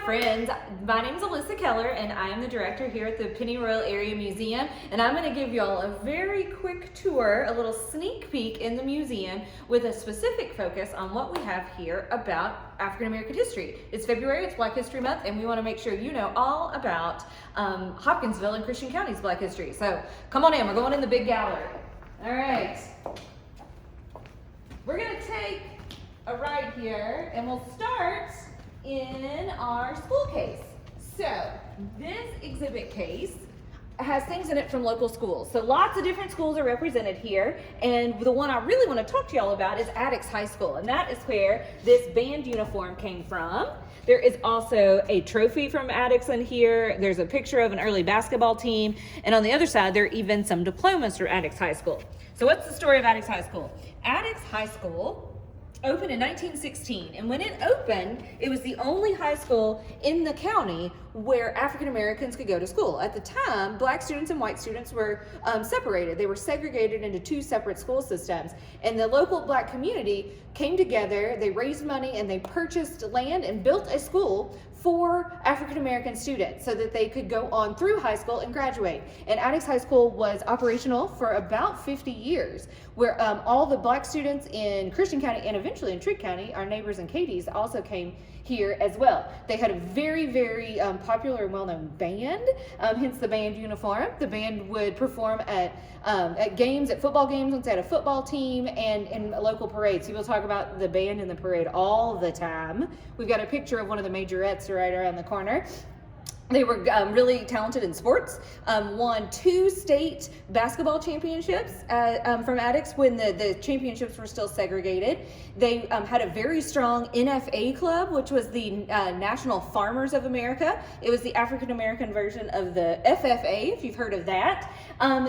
friends. My name is Alyssa Keller and I am the director here at the Pennyroyal Area Museum, and I'm going to give y'all a very quick tour, a little sneak peek in the museum with a specific focus on what we have here about African American history. It's February, it's Black History Month, and we want to make sure you know all about Hopkinsville and Christian County's Black history. So come on in, we're going in the big gallery. All right, we're going to take a ride here and we'll start in our school case. So this exhibit case has things in it from local schools. So lots of different schools are represented here, and the one I really want to talk to y'all about is Addix High School, and that is where this band uniform came from. There is also a trophy from Addix in here. There's a picture of an early basketball team, and on the other side there are even some diplomas from Addix High School. So what's the story of Addix High School? Addix High School opened in 1916, and when it opened, it was the only high school in the county where African Americans could go to school. At the time, black students and white students were separated. They were segregated into two separate school systems, and the local black community came together, they raised money, and they purchased land and built a school for African American students so that they could go on through high school and graduate. And Addix High School was operational for about 50 years, where all the black students in Christian County and eventually in Trigg County, our neighbors in Katie's, also came here as well. They had a very, very popular and well-known band, hence the band uniform. The band would perform at games, at football games once they had a football team, and in local parades. People talk about the band in the parade all the time. We've got a picture of one of the majorettes right around the corner. They were really talented in sports, won 2 state basketball championships from Addix when the championships were still segregated. They had a very strong NFA club, which was the National Farmers of America. It was the African American version of the FFA, if you've heard of that.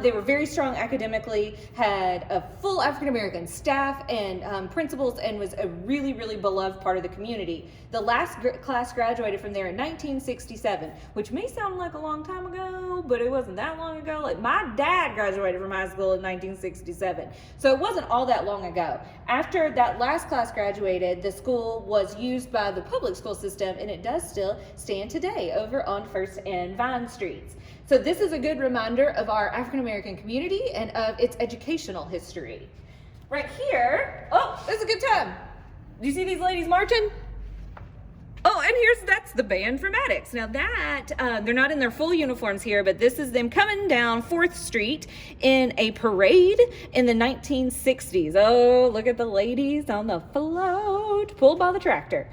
They were very strong academically, had a full African American staff and principals, and was a really, really beloved part of the community. The last class graduated from there in 1967. Which may sound like a long time ago, but it wasn't that long ago. Like, my dad graduated from high school in 1967, so it wasn't all that long ago. After that last class graduated, the school was used by the public school system, and it does still stand today over on First and Vine Streets. So this is a good reminder of our African American community and of its educational history. Right here, oh, this is a good time. Do you see these ladies marching? Oh, and that's the band from Addix. Now that, they're not in their full uniforms here, but this is them coming down 4th Street in a parade in the 1960s. Oh, look at the ladies on the float, pulled by the tractor.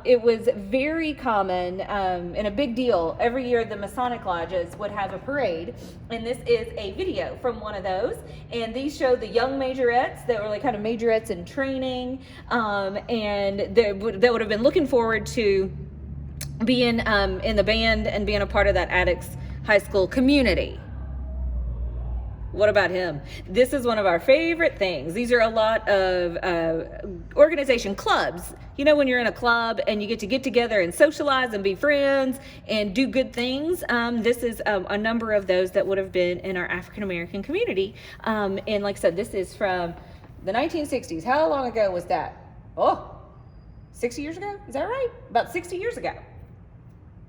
It was very common and a big deal. Every year the Masonic lodges would have a parade, and this is a video from one of those. And these show the young majorettes that were like kind of majorettes in training, and that would have been looking forward to being in the band and being a part of that Addix High School community. What about him? This is one of our favorite things. These are a lot of organization clubs. You know, when you're in a club and you get together and socialize and be friends and do good things. This is a number of those that would have been in our African American community. And like I said, this is from the 1960s. How long ago was that? Oh, 60 years ago? Is that right? About 60 years ago.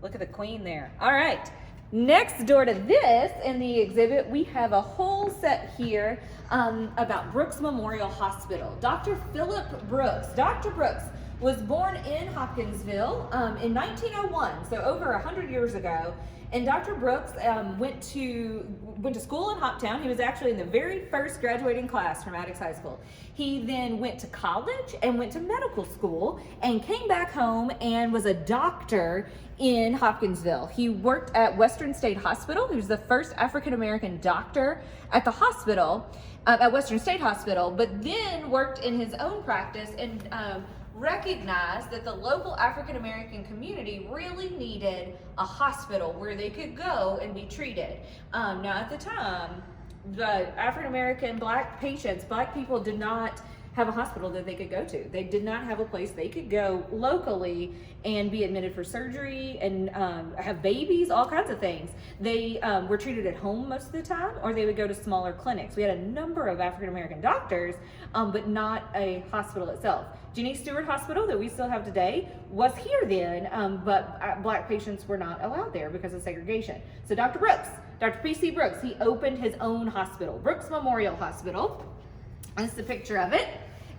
Look at the queen there. All right. Next door to this in the exhibit, we have a whole set here about Brooks Memorial Hospital. Dr. Philip Brooks. Dr. Brooks was born in Hopkinsville in 1901, so over 100 years ago. And Dr. Brooks went to school in Hoptown. He was actually in the very first graduating class from Addix High School. He then went to college and went to medical school and came back home and was a doctor in Hopkinsville. He worked at Western State Hospital. He was the first African American doctor at the hospital, at Western State Hospital, but then worked in his own practice and recognized that the local African American community really needed a hospital where they could go and be treated. Now at the time, the African American black patients, black people did not have a hospital that they could go to. They did not have a place they could go locally and be admitted for surgery and have babies, all kinds of things. They were treated at home most of the time, or they would go to smaller clinics. We had a number of African American doctors, but not a hospital itself. Jenny Stewart Hospital, that we still have today, was here then, but black patients were not allowed there because of segregation. So Dr. Brooks, Dr. P.C. Brooks, he opened his own hospital, Brooks Memorial Hospital. That's the picture of it.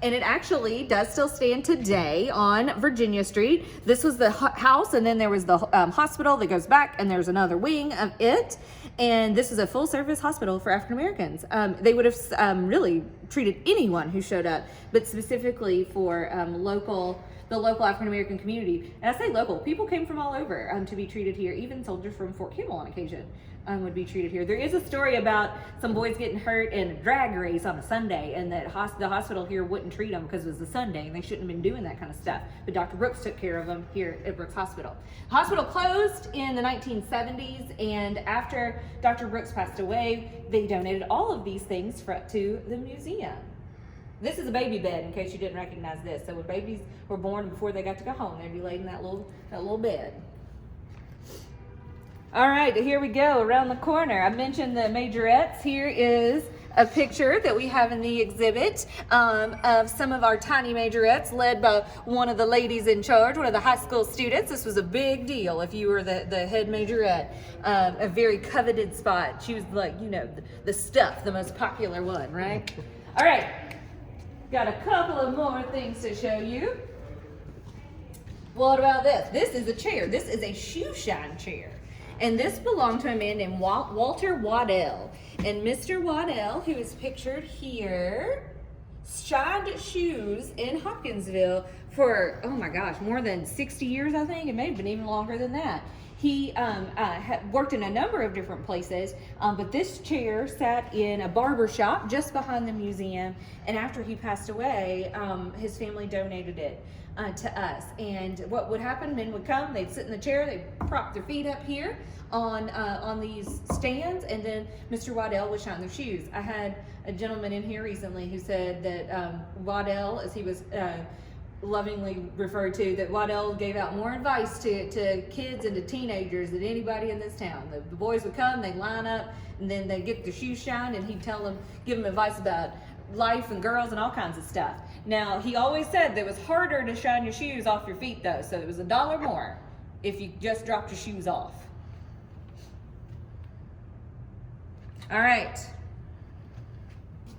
And it actually does still stand today on Virginia Street. This was the house, and then there was the hospital that goes back, and there's another wing of it. And this is a full service hospital for African Americans. They would have really treated anyone who showed up, but specifically for the local African American community. And I say local, people came from all over to be treated here. Even soldiers from Fort Campbell on occasion would be treated here. There is a story about some boys getting hurt in a drag race on a Sunday, and that the hospital here wouldn't treat them because it was a Sunday, and they shouldn't have been doing that kind of stuff. But Dr. Brooks took care of them here at Brooks Hospital. The hospital closed in the 1970s, and after Dr. Brooks passed away, they donated all of these things to the museum. This is a baby bed, in case you didn't recognize this. So when babies were born, before they got to go home, they'd be laid in that little bed. All right, here we go, around the corner. I mentioned the majorettes. Here is a picture that we have in the exhibit of some of our tiny majorettes, led by one of the ladies in charge, one of the high school students. This was a big deal if you were the head majorette, a very coveted spot. She was like, the stuff, the most popular one, right? All right, got a couple of more things to show you. What about this? This is a chair. This is a shoe shine chair. And this belonged to a man named Walter Waddell. And Mr. Waddell, who is pictured here, shined shoes in Hopkinsville for, oh my gosh, more than 60 years, I think. It may have been even longer than that. He had worked in a number of different places, but this chair sat in a barber shop just behind the museum. And after he passed away, his family donated it to us. And what would happen, men would come, they'd sit in the chair, they'd prop their feet up here on these stands, and then Mr. Waddell would shine their shoes. I had a gentleman in here recently who said that Waddell, as he was lovingly referred to, that Waddell gave out more advice to kids and to teenagers than anybody in this town. The boys would come, they'd line up, and then they'd get their shoes shined, and he'd give them advice about life and girls and all kinds of stuff. Now, he always said that it was harder to shine your shoes off your feet, though, so it was $1 more if you just dropped your shoes off. All right.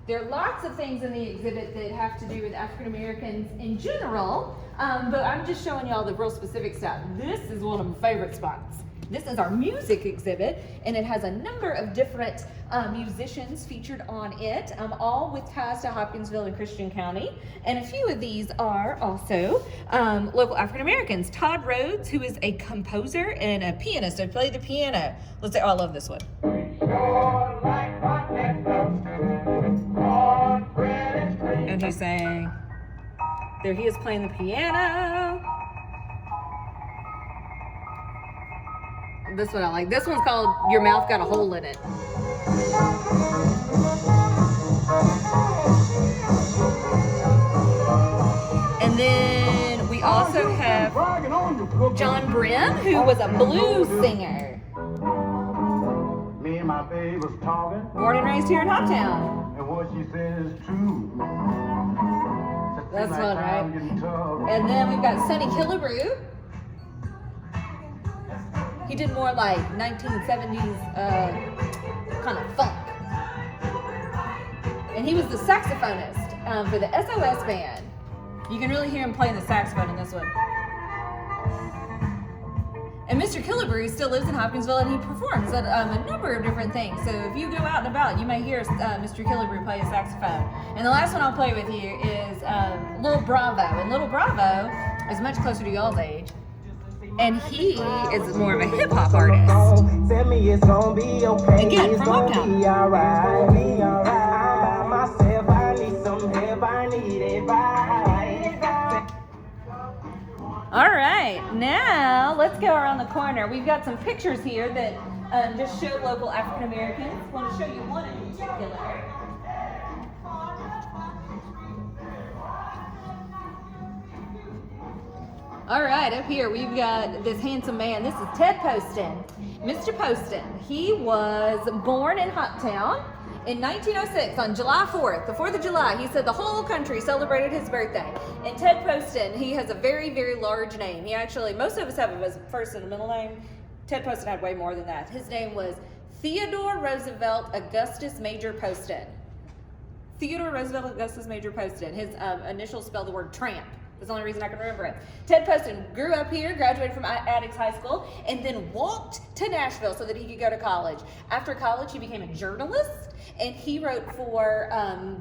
There are lots of things in the exhibit that have to do with African Americans in general, but I'm just showing y'all the real specific stuff. This is one of my favorite spots. This is our music exhibit, and it has a number of different musicians featured on it, all with ties to Hopkinsville and Christian County. And a few of these are also local African Americans. Todd Rhodes, who is a composer and a pianist, who played the piano. Let's say, oh, I love this one. And he's saying, there he is playing the piano. This one I like. This one's called Your Mouth Got a Hole in It. And then we also have John Brim, who was a blues singer. Me and my babe was talking. Born and raised here in Hoptown. And what she said is true. That's fun, right? And then we've got Sonny Killebrew. He did more like 1970s kind of funk. And he was the saxophonist for the SOS band. You can really hear him playing the saxophone in this one. And Mr. Killebrew still lives in Hopkinsville, and he performs at a number of different things. So if you go out and about, you may hear Mr. Killebrew play a saxophone. And the last one I'll play with you is Little Bravo. And Little Bravo is much closer to y'all's age. And he is more of a hip-hop artist. Again, from Hoptown. All right, now let's go around the corner. We've got some pictures here that just show local African Americans. I want to show you one in particular. All right, up here we've got this handsome man. This is Ted Poston. Mr. Poston, he was born in Hoptown in 1906 on July 4th, the 4th of July. He said the whole country celebrated his birthday. And Ted Poston, he has a very, very large name. He actually, most of us have his first and middle name. Ted Poston had way more than that. His name was Theodore Roosevelt Augustus Major Poston. Theodore Roosevelt Augustus Major Poston. His initials spell the word tramp. That's the only reason I can remember it. Ted Poston grew up here, graduated from Addix High School, and then walked to Nashville so that he could go to college. After college, he became a journalist, and he wrote for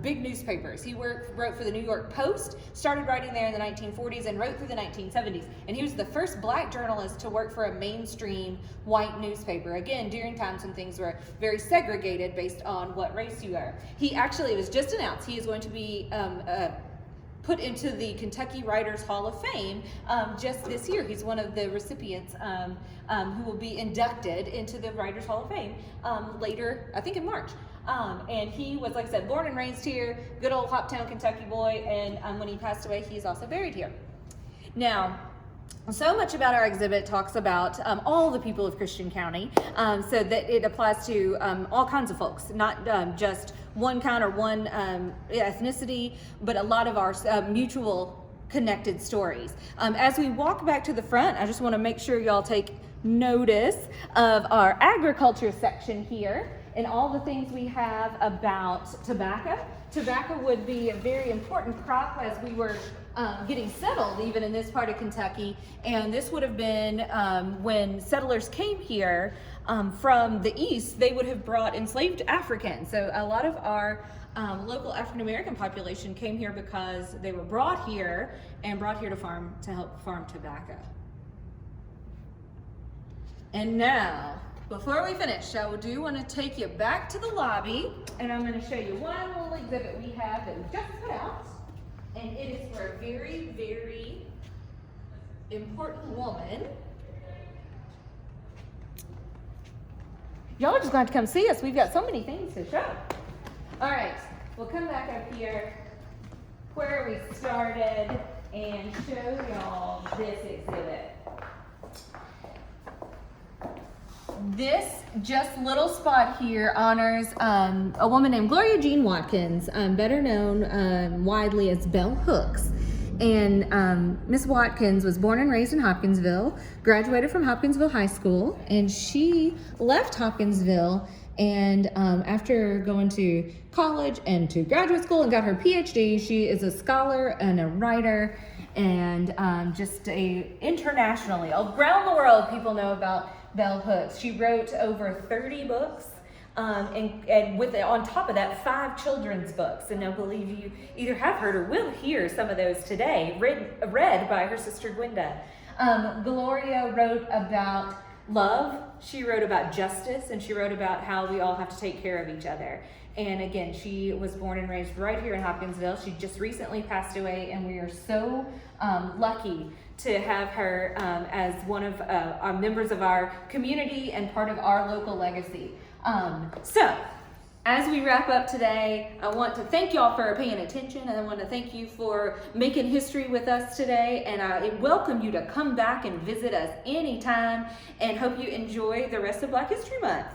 big newspapers. He wrote for the New York Post, started writing there in the 1940s, and wrote through the 1970s. And he was the first black journalist to work for a mainstream white newspaper. Again, during times when things were very segregated based on what race you were. He actually, it was just announced, he is going to be put into the Kentucky Writers Hall of Fame just this year. He's one of the recipients who will be inducted into the Writers Hall of Fame later, I think in March. And he was, like I said, born and raised here, good old Hoptown, Kentucky boy, and when he passed away, he's also buried here. Now, so much about our exhibit talks about all the people of Christian County, so that it applies to all kinds of folks, not just one kind or one ethnicity, but a lot of our mutual connected stories. As we walk back to the front, I just want to make sure y'all take notice of our agriculture section here and all the things we have about tobacco. Tobacco would be a very important crop as we were getting settled even in this part of Kentucky, and this would have been when settlers came here from the east, they would have brought enslaved Africans. So a lot of our local African American population came here because they were brought here to help farm tobacco. And now, before we finish, I do want to take you back to the lobby, and I'm going to show you one little exhibit we have that we just put out, and it is for a very, very important woman. Y'all are just going to have to come see us. We've got so many things to show. All right, we'll come back up here where we started and show y'all this exhibit. This just little spot here honors a woman named Gloria Jean Watkins, better known widely as Bell Hooks. And Miss Watkins was born and raised in Hopkinsville, graduated from Hopkinsville High School, and she left Hopkinsville and after going to college and to graduate school and got her PhD, she is a scholar and a writer and just internationally, around the world, people know about Bell Hooks. She wrote over 30 books, and with on top of that, 5 children's books. And I believe you either have heard or will hear some of those today, read by her sister Gwenda. Gloria wrote about love, she wrote about justice, and she wrote about how we all have to take care of each other. And again, she was born and raised right here in Hopkinsville. She just recently passed away, and we are so lucky to have her as one of our members of our community and part of our local legacy. So, as we wrap up today, I want to thank y'all for paying attention, and I want to thank you for making history with us today, and I welcome you to come back and visit us anytime, and hope you enjoy the rest of Black History Month.